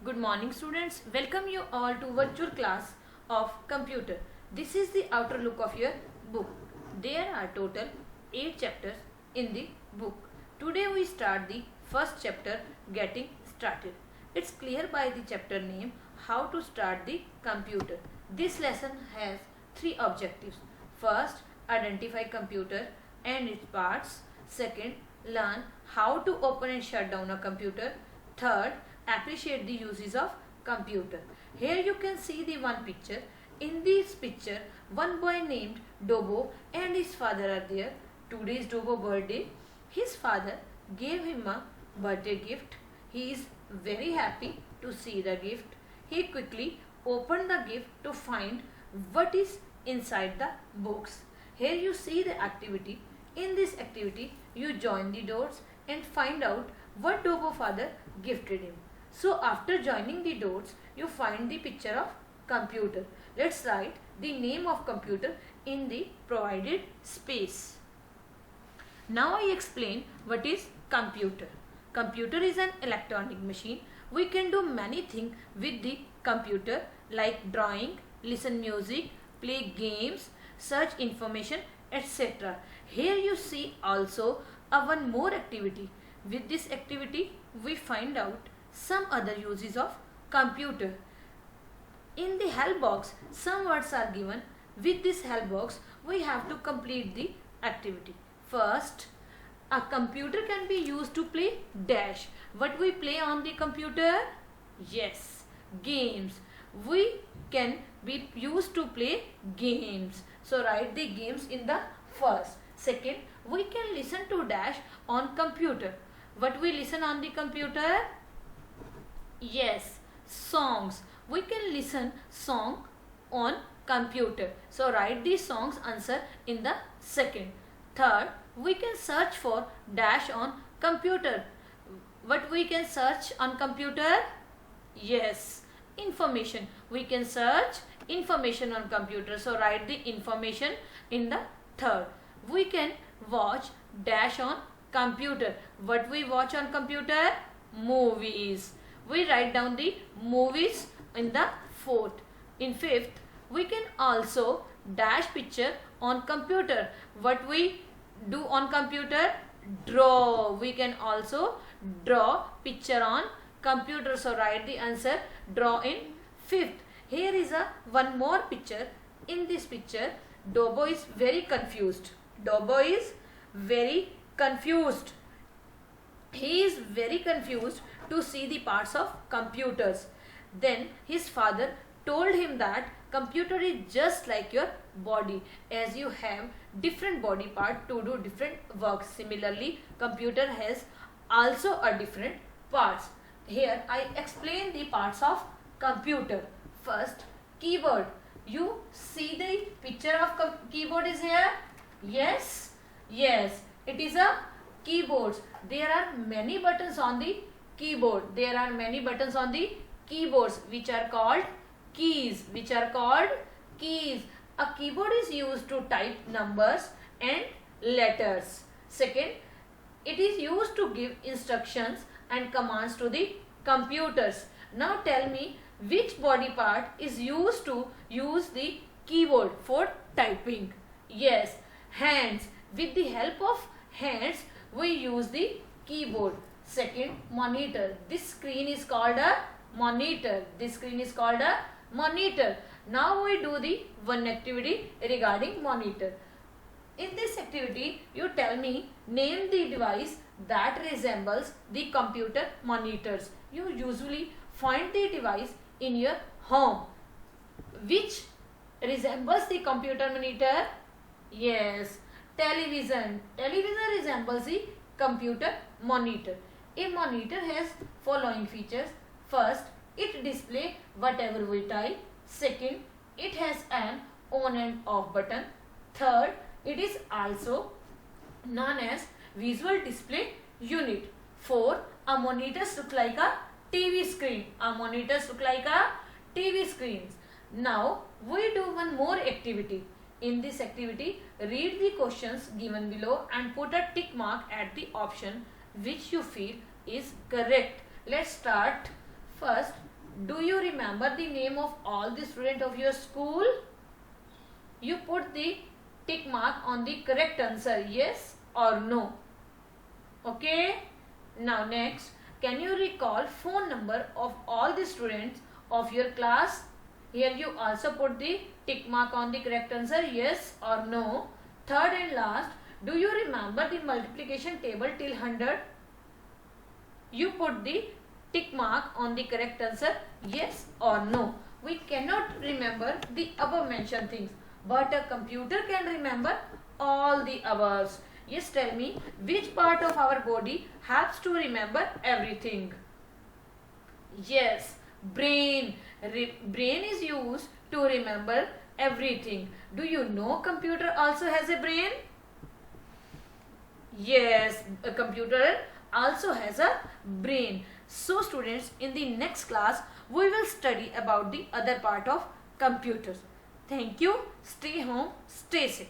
Good morning students. Welcome you all to virtual class of computer. This is the outer look of your book. There are total 8 chapters in the book. Today we start the first chapter, getting started. It's clear by the chapter name how to start the computer. This lesson has 3 objectives. First, identify computer and its parts. Second, learn how to open and shut down a computer. Third, appreciate the uses of computer. Here you can see the one picture. In this picture, one boy named Dobo and his father are there. Today is Dobo's birthday. His father gave him a birthday gift. He is very happy to see the gift. He quickly opened the gift to find what is inside the box. Here you see the activity. In this activity, you join the dots and find out what Dobo father gifted him. So after joining the dots, you find the picture of computer. Let's write the name of computer in the provided space. Now I explain what is computer. Computer is an electronic machine. We can do many things with the computer like drawing, listen music, play games, search information, etc. Here you see also one more activity. With this activity, we find out some other uses of computer. In the help box, some words are given. With this help box, we have to complete the activity. First, a computer can be used to play dash. What we play on the computer? Yes, games. We can be used to play games. So write the games in the first. Second, we can listen to dash on computer. What we listen on the computer? Yes, songs. We can listen song on computer. So write the songs answer in the second. Third, we can search for dash on computer. What we can search on computer? Yes, information. We can search information on computer. So write the information in the third. We can watch dash on computer. What we watch on computer? Movies. We write down the movies in the fourth. In fifth, we can also dash picture on computer. What we do on computer? Draw. We can also draw picture on computer. So write the answer draw in fifth. Here is one more picture. In this picture, Dobo is very confused. Dobo is very confused. He is very confused to see the parts of computers. Then his father told him that computer is just like your body, as you have different body part to do different works. Similarly, computer has also a different parts. Here I explain the parts of computer. First, keyboard. You see the picture of keyboard is here? Yes, yes, it is a keyboard. There are many buttons on the keyboard. There are many buttons on the keyboards which are called keys. Which are called keys. A keyboard is used to type numbers and letters. Second, it is used to give instructions and commands to the computers. Now tell me which body part is used to use the keyboard for typing? Yes, hands. With the help of hands, we use the keyboard. Second, monitor. This screen is called a monitor. This screen is called a monitor. Now we do the one activity regarding monitor. In this activity, you tell me name the device that resembles the computer monitors. You usually find the device in your home. Which resembles the computer monitor? Yes, television. Television resembles the computer monitor. A monitor has following features. First, it displays whatever we type. Second, it has an on and off button. Third, it is also known as visual display unit. Fourth, a monitor looks like a TV screen. A monitor looks like a TV screens. Now, we do one more activity. In this activity, read the questions given below and put a tick mark at the option which you feel is correct. Let's start. First, remember the name of all the students of your school? You put the tick mark on the correct answer, yes or no. Okay. Now next, can you recall phone number of all the students of your class? Here you also put the tick mark on the correct answer, yes or no. Third and last, do you remember the multiplication table till 100? You put the tick mark on the correct answer, yes or no. We cannot remember the above mentioned things, but a computer can remember all the above. Yes, tell me, which part of our body helps to remember everything? Yes, brain. Brain is used to remember everything. Do you know computer also has a brain? Yes, a computer also has a brain. So students, in the next class, we will study about the other part of computers. Thank you. Stay home, stay safe.